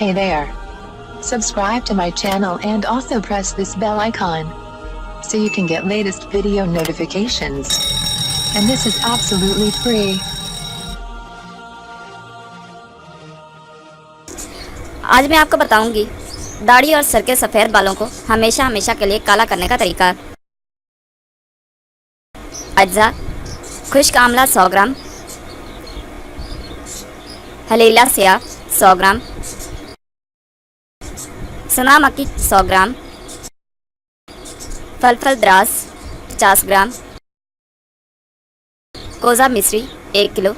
Hey there. Subscribe to my channel and also press this bell icon so you can get latest video notifications. And this is absolutely free. आज मैं आपको बताऊंगी दाढ़ी और sir के सफ़ेद बालों को हमेशा हमेशा के लिए काला करने का तरीका। अज्जा: खुश्क आंवला 100 ग्राम, हलीला स्याह 100 ग्राम, सना मक्की 100 ग्राम, फल द्रास 50 ग्राम, कोज़ा मिश्री 1 किलो।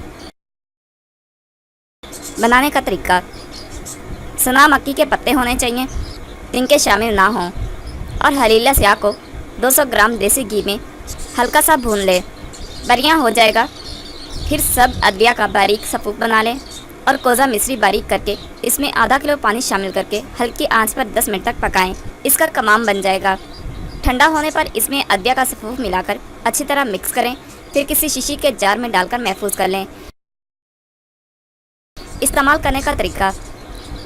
बनाने का तरीका: सना मक्की के पत्ते होने चाहिए जिनके शामिल ना हों, और हलीला स्याह को 200 ग्राम देसी घी में हल्का सा भून ले, बढ़िया हो जाएगा। फिर सब अदविया का बारीक सफ़ूफ बना लें और कोज़ा मिश्री बारीक करके इसमें आधा किलो पानी शामिल करके हल्की आंच पर 10 मिनट तक पकाएं। इसका कमाम बन जाएगा। ठंडा होने पर इसमें अदविया का सफ़ूफ मिलाकर अच्छी तरह मिक्स करें। फिर किसी शीशी के जार में डालकर महफूज कर लें। इस्तेमाल करने का तरीका: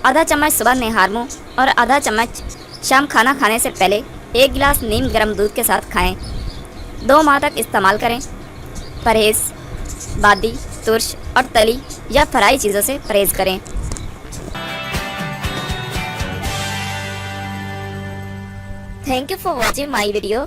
आधा चम्मच सुबह निहार मुँह और आधा चम्मच शाम खाना खाने से पहले 1 गिलास नीम गर्म दूध के साथ खाएं। 2 माह तक इस्तेमाल करें। परहेज़: बादी, तुर्श और तली या फ्राई चीज़ों से परहेज़ करें। Thank you for watching my video.